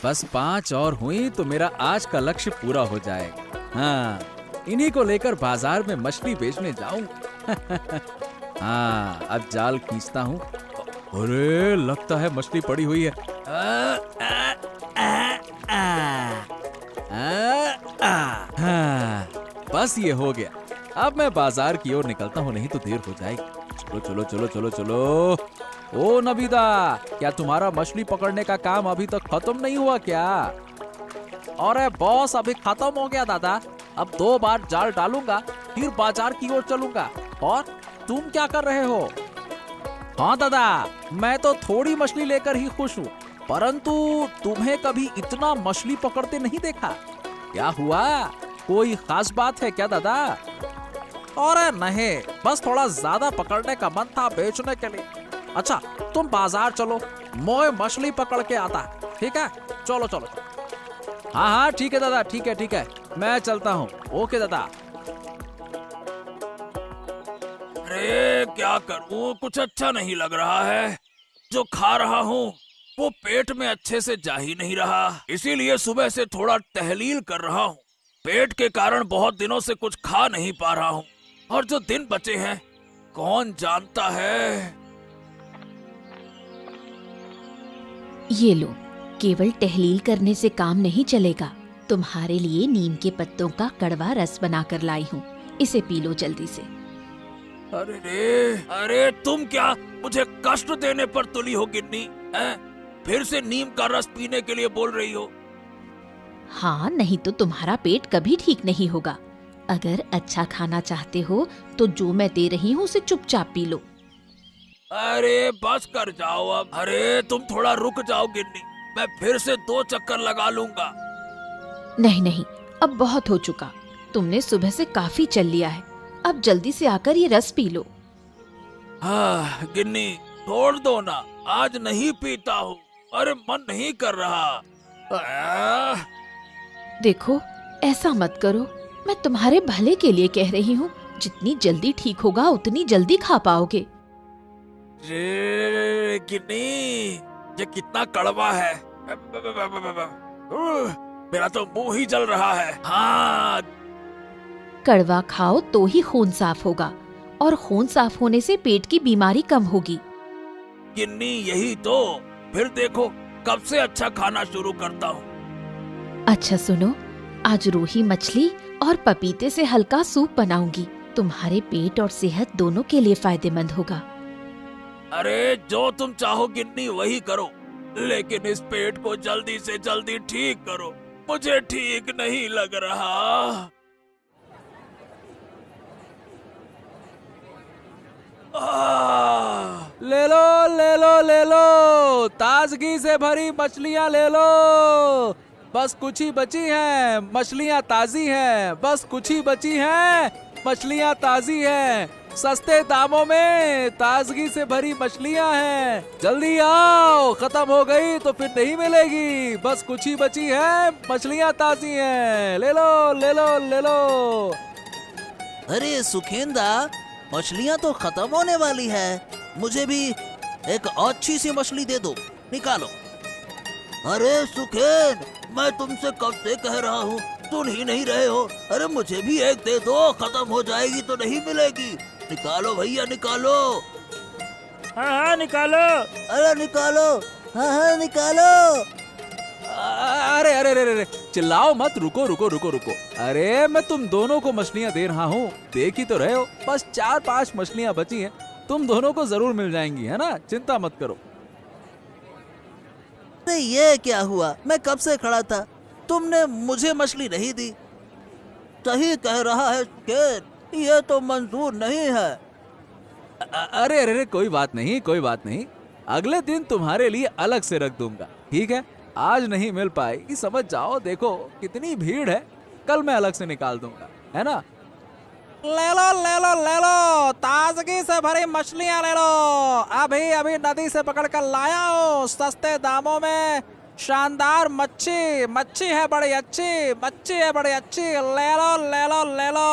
बस 5 और हुई तो मेरा आज का लक्ष्य पूरा हो जाएगा। हाँ, इन्हीं को लेकर बाजार में मछली बेचने जाऊंगा। हाँ, अब जाल खींचता हूँ। अरे लगता है मछली पड़ी हुई है। हाँ, बस ये हो गया। अब मैं बाजार की ओर निकलता हूँ, नहीं तो देर हो जाएगी। चलो चलो चलो चलो चलो। ओ नबीदा, क्या तुम्हारा मछली पकड़ने का काम अभी तक खत्म नहीं हुआ क्या? अरे बॉस, अभी खत्म हो गया दादा। अब 2 बार जाल डालूंगा, फिर बाजार की ओर चलूंगा। और तुम क्या कर रहे हो? हाँ दादा, मैं तो थोड़ी मछली लेकर ही खुश हूँ, परंतु तुम्हें कभी इतना मछली पकड़ते नहीं देखा। क्या हुआ? कोई खास बात है क्या दादा? अरे नहीं, बस थोड़ा ज्यादा पकड़ने का मन था बेचने के लिए। अच्छा, तुम बाजार चलो, मैं मछली पकड़ के आता। ठीक है, चलो चलो। हाँ हाँ ठीक है दादा, ठीक है, मैं चलता हूँ। ओके दादा। अरे क्या करूं, कुछ अच्छा नहीं लग रहा है। जो खा रहा हूँ वो पेट में अच्छे से जा ही नहीं रहा, इसीलिए सुबह से थोड़ा टहलील कर रहा हूँ। पेट के कारण बहुत दिनों से कुछ खा नहीं पा रहा हूँ, और जो दिन बचे हैं कौन जानता है। ये लो, केवल टहलील करने से काम नहीं चलेगा। तुम्हारे लिए नीम के पत्तों का कड़वा रस बनाकर लाई हूँ, इसे पी लो जल्दी से। अरे तुम क्या मुझे कष्ट देने पर तुली हो गिन्नी? फिर से नीम का रस पीने के लिए बोल रही हो? हाँ, नहीं तो तुम्हारा पेट कभी ठीक नहीं होगा। अगर अच्छा खाना चाहते हो तो जो मैं दे रही हूँ उसे चुपचाप पी लो। अरे बस कर जाओ अब। अरे तुम थोड़ा रुक जाओ गिन्नी, मैं फिर से 2 चक्कर लगा लूंगा। नहीं नहीं, अब बहुत हो चुका। तुमने सुबह से काफी चल लिया है, अब जल्दी से आकर ये रस पी लो। हाँ गिन्नी, छोड़ दो ना, आज नहीं पीता हूँ। अरे मन नहीं कर रहा। देखो, ऐसा मत करो, मैं तुम्हारे भले के लिए कह रही हूँ। जितनी जल्दी ठीक होगा उतनी जल्दी खा पाओगे। गिन्नी, ये कितना कड़वा है। मेरा तो मुंह ही जल रहा है। हाँ, कड़वा खाओ तो ही खून साफ होगा, और खून साफ होने से पेट की बीमारी कम होगी। गिन्नी यही तो, फिर देखो कब से अच्छा खाना शुरू करता हूँ। अच्छा सुनो, आज रोही मछली और पपीते से हल्का सूप बनाऊंगी। तुम्हारे पेट और सेहत दोनों के लिए फायदेमंद होगा। अरे जो तुम चाहो गिन्नी वही करो, लेकिन इस पेट को जल्दी से जल्दी ठीक करो, मुझे ठीक नहीं लग रहा। ले लो ले लो ले लो, ताजगी से भरी मछलियाँ ले लो। बस कुछ ही बची हैं, मछलियाँ ताजी हैं। बस कुछ ही बची हैं, मछलियाँ ताजी हैं। सस्ते दामों में ताजगी से भरी मछलियाँ हैं। जल्दी आओ, खत्म हो गई तो फिर नहीं मिलेगी। बस कुछ ही बची है, मछलियाँ ताजी हैं। ले लो ले लो ले लो। अरे सुखेंदा, मछलियाँ तो खत्म होने वाली है, मुझे भी एक अच्छी सी मछली दे दो, निकालो। अरे सुखेन, मैं तुमसे कब से कह रहा हूँ, सुन ही नहीं रहे हो। अरे मुझे भी एक दे दो, खत्म हो जाएगी तो नहीं मिलेगी। निकालो भैया निकालो। हाँ हाँ निकालो। अरे निकालो, हाँ हाँ निकालो। अरे अरे अरे अरे, चिल्लाओ मत, रुको रुको रुको रुको। अरे मैं तुम दोनों को मछलियाँ दे रहा हूँ, देख ही तो रहे हो। बस 4-5 मछलियाँ बची हैं, तुम दोनों को जरूर मिल जाएंगी, है ना? चिंता मत करो। अरे ये क्या हुआ, मैं कब से खड़ा था, तुमने मुझे मछली नहीं दी। सही कह रहा है सुखेन, ये तो मंजूर नहीं है। अरे अरे अरे, कोई बात नहीं कोई बात नहीं, अगले दिन तुम्हारे लिए अलग से रख दूंगा, ठीक है? आज नहीं मिल पाएगी, समझ जाओ। देखो कितनी भीड़ है, कल मैं अलग से निकाल दूंगा, है ना? ले लो ले लो ले लो, ताजगी से भरी मछलियाँ ले लो। अभी अभी नदी से पकड़ कर लाया हूँ, सस्ते दामों में। शानदार मच्छी, मच्छी है बड़ी अच्छी, मच्छी है बड़ी अच्छी। ले लो ले लो ले लो।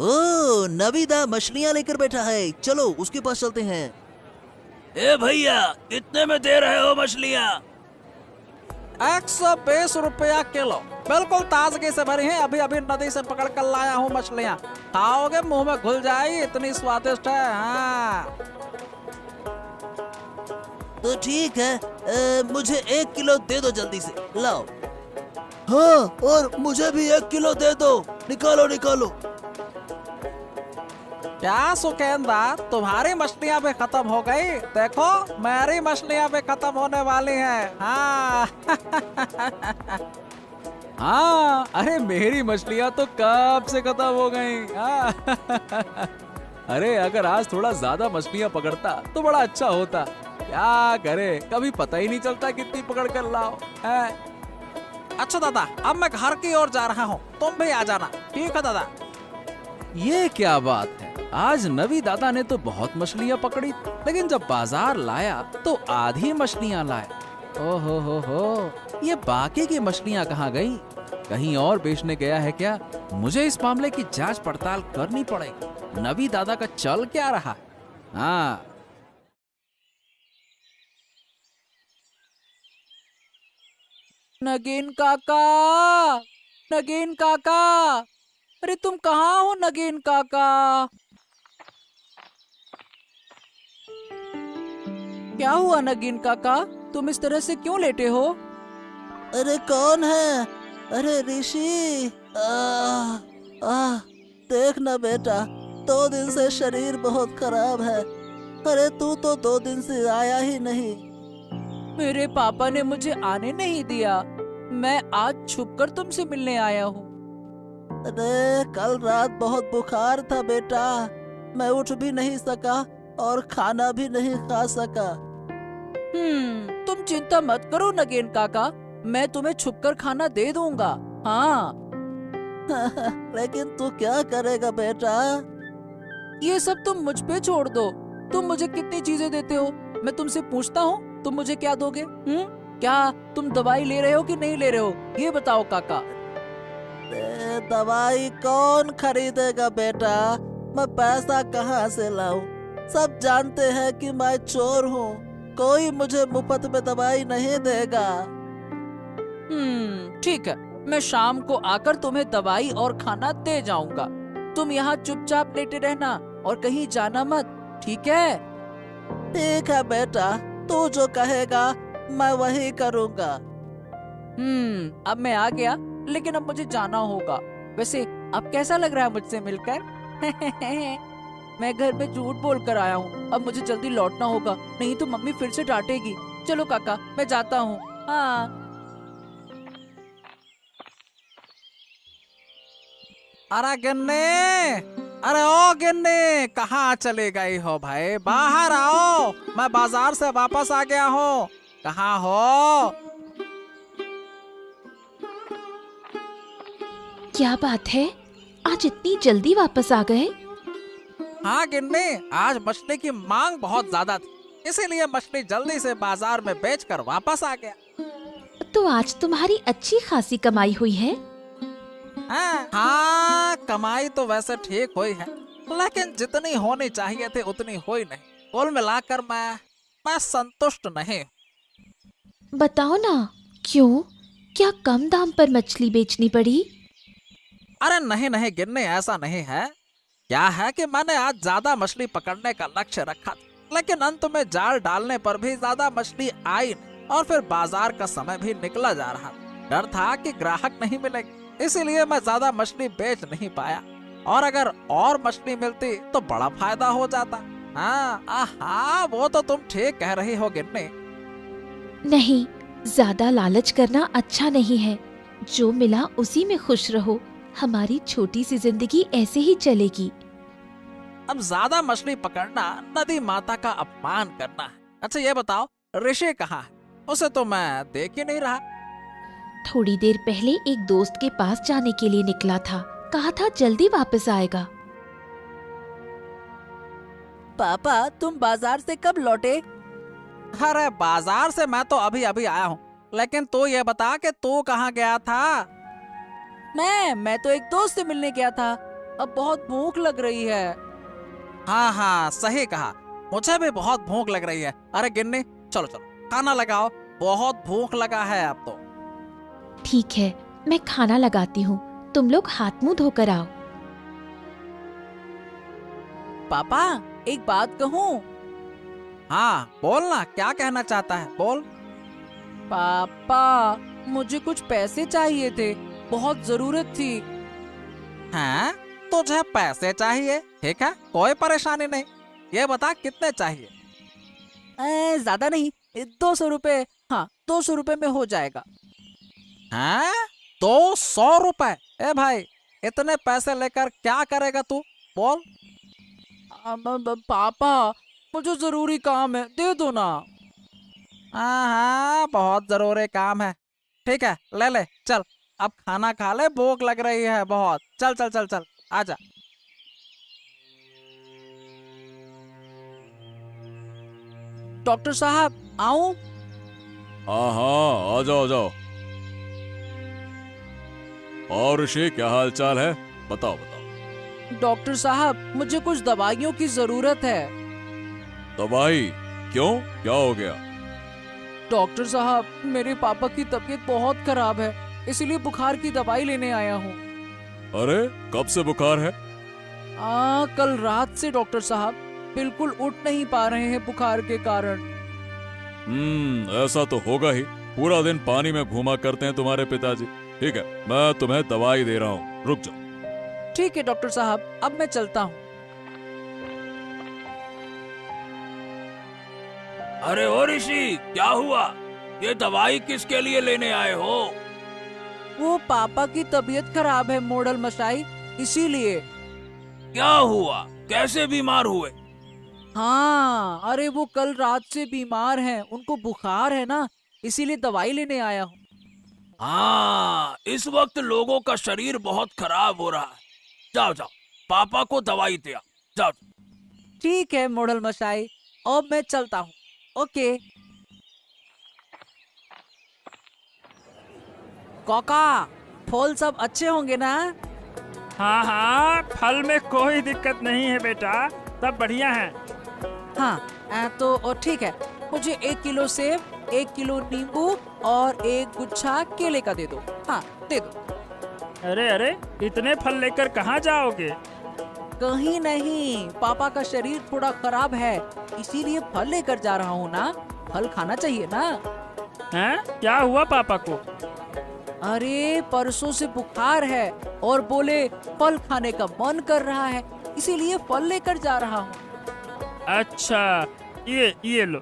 ओ, नबीदा मछलियाँ लेकर बैठा है, चलो उसके पास चलते हैं। ए भैया, कितने में दे रहे हो मछलियाँ? 120 रुपया किलो, बिल्कुल ताजगी से भरी है। अभी अभी नदी से पकड़ कर लाया हूँ मछलियाँ। खाओगे मुंह में घुल जाएगी, इतनी स्वादिष्ट है। हाँ तो ठीक है, मुझे 1 किलो दे दो जल्दी से, लाओ। हाँ, और मुझे भी 1 किलो दे दो, निकालो निकालो। क्या सुखेंदा, तुम्हारी मछलियाँ भी खत्म हो गई? देखो मेरी मछलियाँ भी खत्म होने वाली हैं। हाँ हाँ, अरे मेरी मछलियाँ तो कब से खत्म हो गई। हाँ। अरे अगर आज थोड़ा ज्यादा मछलियाँ पकड़ता तो बड़ा अच्छा होता। क्या करे, कभी पता ही नहीं चलता कितनी पकड़ कर लाओ है। अच्छा दादा, अब मैं घर की ओर जा रहा हूँ, तुम भी आ जाना। ठीक है दादा। ये क्या बात है, आज नवी दादा ने तो बहुत मछलियाँ पकड़ी, लेकिन जब बाजार लाया तो आधी मछलियाँ लाया। ओहो हो, ये बाकी की मछलियाँ कहाँ गई? कहीं और बेचने गया है क्या? मुझे इस मामले की जांच पड़ताल करनी पड़ेगी। नवी दादा का चल क्या रहा? हाँ, नगीन काका, नगीन काका, अरे तुम कहाँ हो नगीन काका? क्या हुआ नगीन काका, तुम इस तरह से क्यों लेटे हो? अरे कौन है? अरे ऋषि, देख ना बेटा, 2 दिन से शरीर बहुत खराब है। अरे तू तो 2 दिन से आया ही नहीं। मेरे पापा ने मुझे आने नहीं दिया, मैं आज छुपकर तुमसे मिलने आया हूँ। अरे कल रात बहुत बुखार था बेटा, मैं उठ भी नहीं सका और खाना भी नहीं खा सका। तुम चिंता मत करो नगेन काका, मैं तुम्हें छुपकर खाना दे दूंगा। हाँ। लेकिन तू क्या करेगा बेटा? ये सब तुम मुझ पे छोड़ दो। तुम मुझे कितनी चीजें देते हो, मैं तुमसे पूछता हूँ, तुम मुझे क्या दोगे? क्या तुम दवाई ले रहे हो कि नहीं ले रहे हो, ये बताओ काका। दवाई कौन खरीदेगा बेटा, मैं पैसा कहाँ से लाऊं? सब जानते हैं कि मैं चोर हूँ, कोई मुझे मुफ्त में दवाई नहीं देगा। ठीक है, मैं शाम को आकर तुम्हें दवाई और खाना दे जाऊंगा। तुम यहाँ चुपचाप लेटे रहना और कहीं जाना मत, ठीक है? ठीक है बेटा, तू जो कहेगा मैं वही करूँगा। अब मैं आ गया, लेकिन अब मुझे जाना होगा। वैसे अब कैसा लग रहा है मुझसे मिलकर? मैं घर में झूठ बोल कर आया हूँ, अब मुझे जल्दी लौटना होगा, नहीं तो मम्मी फिर से डांटेगी। चलो काका, मैं जाता हूँ। हाँ। अरे गिन्नी, अरे ओ गिन्नी, कहाँ चले गई हो भाई? बाहर आओ, मैं बाजार से वापस आ गया हूँ। कहाँ हो? क्या बात है, आज इतनी जल्दी वापस आ गए? हाँ गिन्नी, आज मछली की मांग बहुत ज्यादा थी, इसीलिए मछली जल्दी से बाजार में बेचकर वापस आ गया। तो आज तुम्हारी अच्छी खासी कमाई हुई है। हाँ, कमाई तो वैसे ठीक हुई है, लेकिन जितनी होनी चाहिए थी उतनी हुई नहीं। कुल मिलाकर मैं संतुष्ट नहीं। बताओ ना, क्यों? क्या कम दाम पर मछली बेचनी पड़ी? अरे नहीं नहीं गिन्नी, ऐसा नहीं है। क्या है कि मैंने आज ज्यादा मछली पकड़ने का लक्ष्य रखा था, लेकिन अंत में जाल डालने पर भी ज्यादा मछली आई नहीं, और फिर बाजार का समय भी निकला जा रहा। डर था कि ग्राहक नहीं मिलेंगे, इसीलिए मैं ज्यादा मछली बेच नहीं पाया, और अगर और मछली मिलती तो बड़ा फायदा हो जाता। हाँ, वो तो तुम ठीक कह रही हो गिन्नी। नहीं, ज्यादा लालच करना अच्छा नहीं है। जो मिला उसी में खुश रहो, हमारी छोटी सी जिंदगी ऐसे ही चलेगी। अब ज्यादा मछली पकड़ना नदी माता का अपमान करना है। अच्छा ये बताओ, ऋषि कहाँ है? उसे तो मैं देख ही नहीं रहा। थोड़ी देर पहले एक दोस्त के पास जाने के लिए निकला था, कहा था जल्दी वापस आएगा। पापा, तुम बाजार से कब लौटे? अरे बाजार से मैं तो अभी अभी आया हूँ, लेकिन तू ये बता कि तू कहाँ गया था? मैं तो एक दोस्त से मिलने गया था, अब बहुत भूख लग रही है। हाँ, सही कहा, मुझे भी बहुत भूख लग रही है। अरे गिन्नी, चलो चलो खाना लगाओ, बहुत भूख लगा है अब तो। ठीक है, मैं खाना लगाती हूँ, तुम लोग हाथ मुंह धोकर आओ। पापा, एक बात कहूँ? हाँ बोलना, क्या कहना चाहता है, बोल। पापा, मुझे कुछ पैसे चाहिए थे, बहुत जरूरत थी। हैं? तुझे पैसे चाहिए? ठीक है, कोई परेशानी नहीं। ये बता कितने चाहिए? ज्यादा नहीं, 200 रुपए। हाँ, 200 रुपए में हो जाएगा। हैं? 200 रुपए? ए भाई, इतने पैसे लेकर क्या करेगा तू, बोल। पापा, मुझे जरूरी काम है, दे दो ना। हाँ, बहुत जरूरी काम है। ठीक है, ले ले, चल अब खाना खा ले, भूख लग रही है बहुत। चल चल चल चल, आजा। डॉक्टर साहब, आऊं? हाँ हाँ, आ जाओ आ जाओ। और ऋषि, क्या हाल चाल है? बताओ बताओ। डॉक्टर साहब, मुझे कुछ दवाइयों की जरूरत है। दवाई? क्यों, क्या हो गया? डॉक्टर साहब, मेरे पापा की तबीयत बहुत खराब है, इसीलिए बुखार की दवाई लेने आया हूँ। अरे, कब से बुखार है? कल रात से डॉक्टर साहब, बिल्कुल उठ नहीं पा रहे हैं बुखार के कारण। ऐसा तो होगा ही, पूरा दिन पानी में घूमा करते हैं तुम्हारे पिताजी। ठीक है, मैं तुम्हें दवाई दे रहा हूँ, रुक जाओ। ठीक है डॉक्टर साहब, अब मैं चलता हूँ। अरे ओ ऋषि, क्या हुआ? ये दवाई किसके लिए लेने आए हो? वो पापा की तबीयत खराब है मोडल मशाई, इसीलिए। क्या हुआ, कैसे बीमार हुए? हाँ, अरे वो कल रात से बीमार हैं, उनको बुखार है ना, इसीलिए दवाई लेने आया हूँ। हाँ, इस वक्त लोगों का शरीर बहुत खराब हो रहा है। जाओ जाओ, पापा को दवाई दे आओ, जाओ। ठीक है मोडल मशाई, अब मैं चलता हूँ। ओके। काका, फल सब अच्छे होंगे ना? हाँ हाँ, फल में कोई दिक्कत नहीं है बेटा, सब बढ़िया है। हाँ, तो ठीक है, मुझे 1 किलो सेब, 1 किलो नींबू और 1 गुच्छा केले का दे दो। हाँ, दे दो। अरे अरे, इतने फल लेकर कहाँ जाओगे? कहीं नहीं, पापा का शरीर थोड़ा खराब है, इसीलिए फल लेकर जा रहा हूँ ना। फल खाना चाहिए ना। हैं? क्या हुआ पापा को? अरे परसों से बुखार है और बोले फल खाने का मन कर रहा है, इसीलिए फल लेकर जा रहा हूँ। अच्छा, ये लो।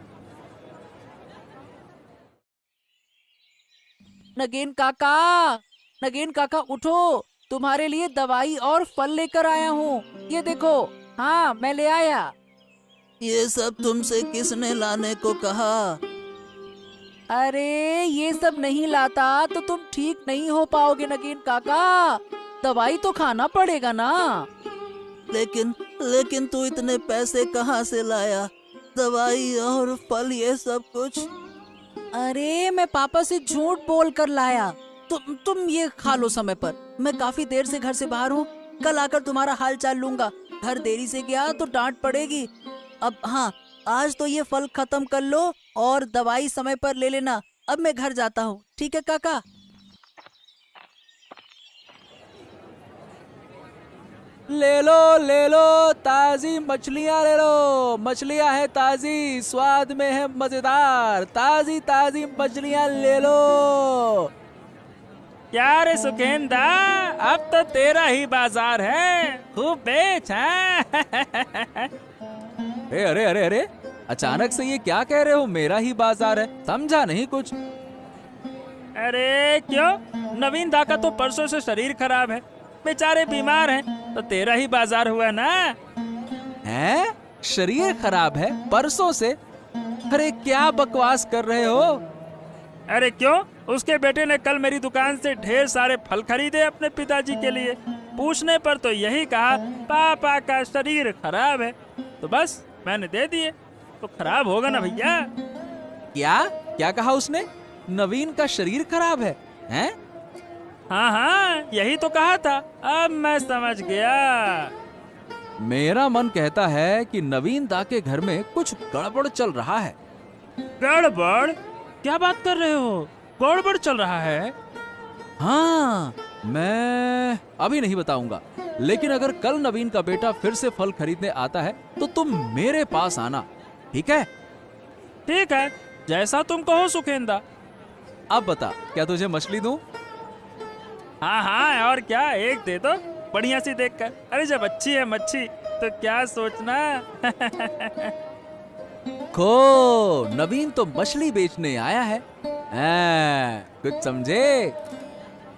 नगेन काका, नगेन काका उठो, तुम्हारे लिए दवाई और फल लेकर आया हूँ, ये देखो। हाँ, मैं ले आया। ये सब तुमसे किसने लाने को कहा? अरे ये सब नहीं लाता तो तुम ठीक नहीं हो पाओगे नगेन काका, दवाई तो खाना पड़ेगा ना। लेकिन तू इतने पैसे कहाँ से लाया? दवाई और फल, ये सब कुछ? अरे मैं पापा से झूठ बोल कर लाया। तुम ये खा लो समय पर, मैं काफी देर से घर से बाहर हूँ, कल आकर तुम्हारा हाल चाल लूंगा। घर देरी से गया तो डांट पड़ेगी। अब हाँ, आज तो ये फल खत्म कर लो और दवाई समय पर ले लेना। अब मैं घर जाता हूँ, ठीक है काका? ले लो ताजी मछलियाँ ले लो, मछलियाँ है ताजी, स्वाद में है मजेदार, ताजी ताजी मछलियाँ ले लो। क्या रे सुखेंदा, अब तो तेरा ही बाजार है, खूब बेच। अरे अरे अरे अरे, अचानक से ये क्या कह रहे हो, मेरा ही बाजार है? समझा नहीं कुछ। अरे क्यों, नवीन दा का तो परसों से शरीर खराब है, बेचारे बीमार हैं, तो तेरा ही बाजार हुआ ना। हैं? शरीर खराब है परसों से? अरे क्या बकवास कर रहे हो? अरे क्यों, उसके बेटे ने कल मेरी दुकान से ढेर सारे फल खरीदे अपने पिताजी के लिए। पूछने पर तो यही कहा पापा का शरीर खराब है, तो बस मैंने दे दिए। तो खराब होगा ना भैया। क्या क्या कहा उसने? नवीन का शरीर खराब है? हैं? हाँ हाँ, यही तो कहा था, अब मैं समझ गया। मेरा मन कहता है कि नवीन दा के घर में कुछ गड़बड़ चल रहा है। गड़बड़? क्या बात कर रहे हो? गड़बड़ चल रहा है? हाँ, मैं अभी नहीं बताऊंगा, लेकिन अगर कल नवीन का बेटा फिर से फल खरीदने आता है तो तुम मेरे पास आना, ठीक है? ठीक है, जैसा तुम कहो सुखेंदा। अब बता, क्या तुझे मछली दूं? हाँ हाँ, और क्या, एक दे दो बढ़िया सी देखकर। अरे जब अच्छी है मच्छी तो क्या सोचना। खो, नवीन तो मछली बेचने आया है। कुछ समझे?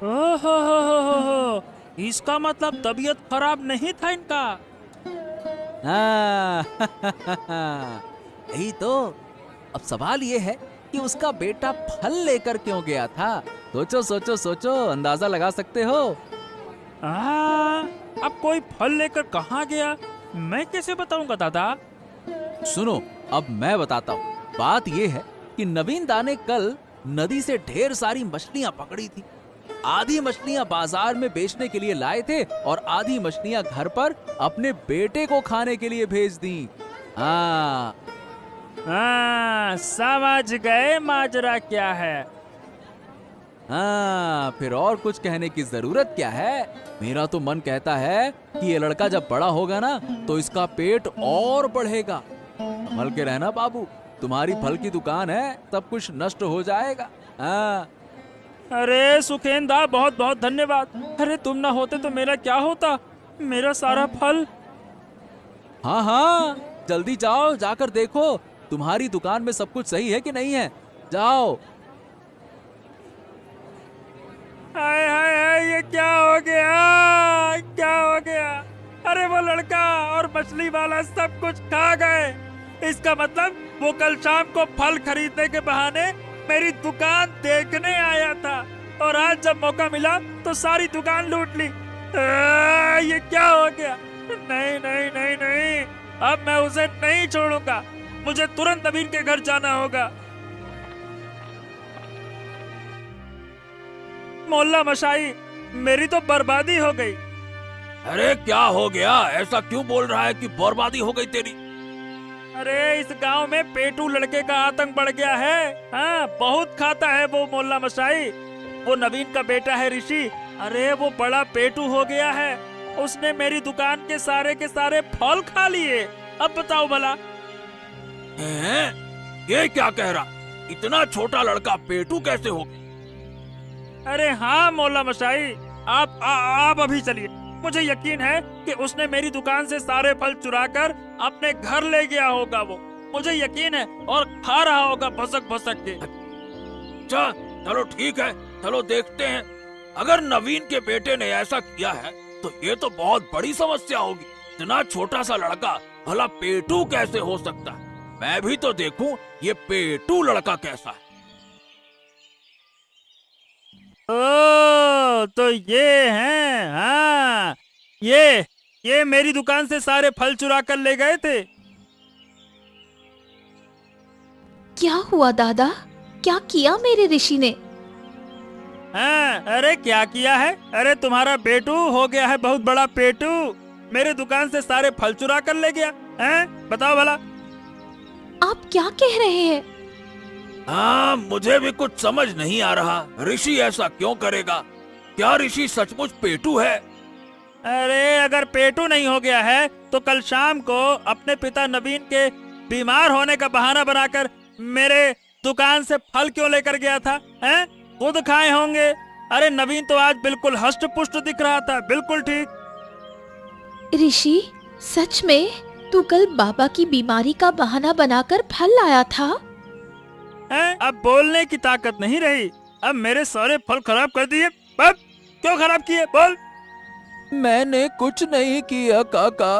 ओहो, इसका मतलब तबीयत खराब नहीं था इनका। हाँ, यही तो। अब सवाल ये है कि उसका बेटा फल लेकर क्यों गया था? सोचो सोचो सोचो, अंदाजा लगा सकते हो? अब कोई फल लेकर कहाँ गया, मैं कैसे बताऊंगा दादा? सुनो, अब मैं बताता हूँ। बात ये है कि नवीन दा ने कल नदी से ढेर सारी मछलियाँ पकड़ी थी। आधी मछलियाँ बाजार में बेचने के लिए लाए थे और आधी मछलियाँ घर पर अपने बेटे को खाने के लिए भेज दी। हाँ, समझ गए माजरा क्या है। हाँ, फिर और कुछ कहने की जरूरत क्या है? मेरा तो मन कहता है कि ये लड़का जब बड़ा होगा ना तो इसका पेट और बढ़ेगा। संभल के रहना बाबू, तुम्हारी फल की दुकान है, सब कुछ नष्ट हो जाएगा। हाँ। अरे सुखेंदा, बहुत बहुत धन्यवाद। अरे तुम ना होते तो मेरा क्या होता, मेरा सारा फल। हाँ हाँ, जल्दी जाओ, जाकर देखो तुम्हारी दुकान में सब कुछ सही है कि नहीं है। जाओ। हाय हाय हाय, ये क्या हो गया, क्या हो गया? अरे वो लड़का और मछली वाला सब कुछ खा गए। इसका मतलब वो कल शाम को फल खरीदने के बहाने मेरी दुकान देखने आया था और आज जब मौका मिला तो सारी दुकान लूट ली। ये क्या हो गया? नहीं नहीं नहीं नहीं, अब मैं उसे नहीं छोड़ूंगा। मुझे तुरंत नवीन के घर जाना होगा। मोहल्ला मशाई, मेरी तो बर्बादी हो गई। अरे क्या हो गया? ऐसा क्यों बोल रहा है कि बर्बादी हो गई तेरी? अरे इस गांव में पेटू लड़के का आतंक बढ़ गया है। हाँ, बहुत खाता है वो मोहल्ला मशाई। वो नवीन का बेटा है ऋषि। अरे वो बड़ा पेटू हो गया है। उसने मेरी दुकान के सारे फल खा लिए। अब बताओ भला। ये क्या कह रहा? इतना छोटा लड़का पेटू कैसे हो गया? अरे हाँ मोहल्ला मशाई, आप अभी चलिए। मुझे यकीन है कि उसने मेरी दुकान से सारे फल चुराकर अपने घर ले गया होगा। वो मुझे यकीन है, और खा रहा होगा भसक भसक के। चलो ठीक है, चलो देखते हैं। अगर नवीन के बेटे ने ऐसा किया है तो ये तो बहुत बड़ी समस्या होगी। इतना छोटा सा लड़का भला पेटू कैसे हो सकता है? मैं भी तो देखूं ये पेटू लड़का कैसा है। ओ, तो ये हैं। हाँ, ये मेरी दुकान से सारे फल चुरा कर ले गए थे। क्या हुआ दादा? क्या किया मेरे ऋषि ने? हाँ, अरे क्या किया है? अरे तुम्हारा बेटू हो गया है बहुत बड़ा पेटू। मेरे दुकान से सारे फल चुरा कर ले गया है। बताओ भला। आप क्या कह रहे हैं? हाँ, मुझे भी कुछ समझ नहीं आ रहा। ऋषि ऐसा क्यों करेगा? क्या ऋषि सचमुच पेटू है? अरे अगर पेटू नहीं हो गया है तो कल शाम को अपने पिता नवीन के बीमार होने का बहाना बनाकर मेरे दुकान से फल क्यों लेकर गया था? हैं? खुद खाए होंगे। अरे नवीन तो आज बिल्कुल हष्ट पुष्ट दिख रहा था, बिल्कुल ठीक। ऋषि, सच में तू कल बाबा की बीमारी का बहाना बनाकर फल लाया था? हैं? अब बोलने की ताकत नहीं रही। अब मेरे सारे फल खराब कर दिए। अब क्यों खराब किए? बोल। मैंने कुछ नहीं किया काका।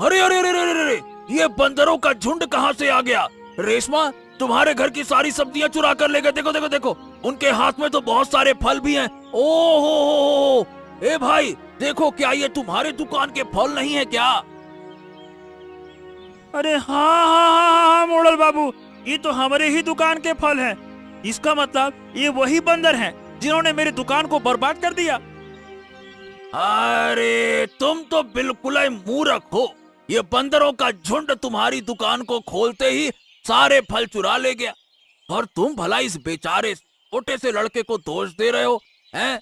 अरे अरे अरे अरे अरे, ये बंदरों का झुंड कहाँ से आ गया? रेशमा, तुम्हारे घर की सारी सब्जियां चुरा कर ले गए। देखो देखो देखो, उनके हाथ में तो बहुत सारे फल भी हैं। ओहो, ए भाई देखो, क्या ये तुम्हारे दुकान के फल नहीं है क्या? अरे हाँ, मोड़ल बाबू, ये तो हमारे ही दुकान के फल हैं। इसका मतलब ये वही बंदर हैं जिन्होंने मेरी दुकान को बर्बाद कर दिया। अरे तुम तो बिल्कुल ही मूर्ख हो। ये बंदरों का झुंड तुम्हारी दुकान को खोलते ही सारे फल चुरा ले गया, और तुम भला इस बेचारे छोटे से लड़के को दोष दे रहे हो, हैं?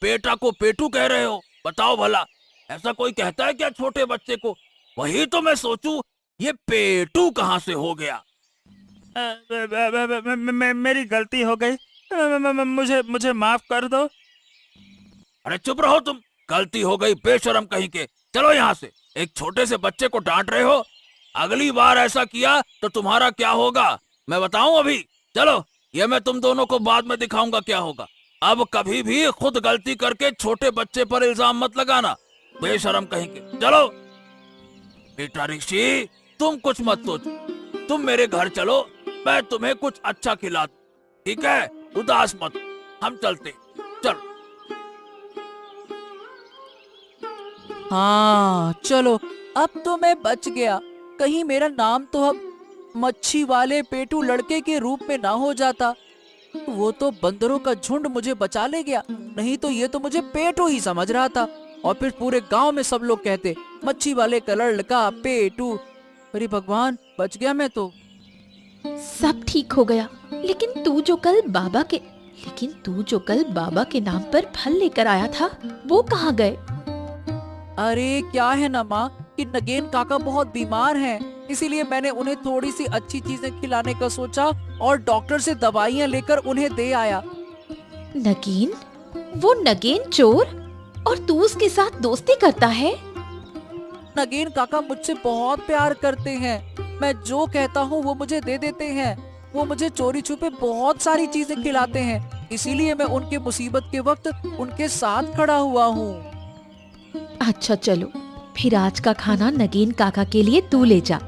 बेटा को पेटू कह रहे हो। बताओ भला, ऐसा कोई कहता है क्या छोटे बच्चे को? वही तो मैं सोचूं, ये पेटू कहाँ से हो गया। मेरी गलती हो गई, मुझे माफ कर दो। अरे चुप रहो तुम, गलती हो गई बेशरम कहीं के। चलो यहाँ से, एक छोटे से बच्चे को डांट रहे हो। अगली बार ऐसा किया तो तुम्हारा क्या होगा मैं बताऊं अभी। चलो, ये मैं तुम दोनों को बाद में दिखाऊंगा क्या होगा। अब कभी भी खुद गलती करके छोटे बच्चे पर इल्जाम मत लगाना, बेशरम कहीं के। चलो बेटा ऋषि, तुम कुछ मत सोचो, तुम मेरे घर चलो, मैं तुम्हें कुछ अच्छा खिला दूं, ठीक है? उदास मत, हम चलते। चलो। हाँ चलो, अब तो मैं बच गया। कहीं मेरा नाम तो अब मच्छी वाले पेटू लड़के के रूप में ना हो जाता। वो तो बंदरों का झुंड मुझे बचा ले गया, नहीं तो ये तो मुझे पेटू ही समझ रहा था। और फिर पूरे गांव में सब लोग कहते मच्छी वाले का लड़का पेटू। अरे भगवान, बच गया मैं तो। सब ठीक हो गया, लेकिन तू जो कल बाबा के नाम पर फल लेकर आया था, वो कहाँ गए? अरे क्या है ना माँ कि नगेन काका बहुत बीमार हैं, इसीलिए मैंने उन्हें थोड़ी सी अच्छी चीजें खिलाने का सोचा और डॉक्टर से दवाइयाँ लेकर उन्हें दे आया। नगेन? वो नगेन चोर? और तू उसके साथ दोस्ती करता है? नगेन काका मुझसे बहुत प्यार करते हैं। मैं जो कहता हूँ वो मुझे दे देते हैं। वो मुझे चोरी छुपे बहुत सारी चीजें खिलाते हैं, इसीलिए मैं उनके मुसीबत के वक्त उनके साथ खड़ा हुआ हूँ। अच्छा चलो, फिर आज का खाना नगेन काका के लिए तू ले जा।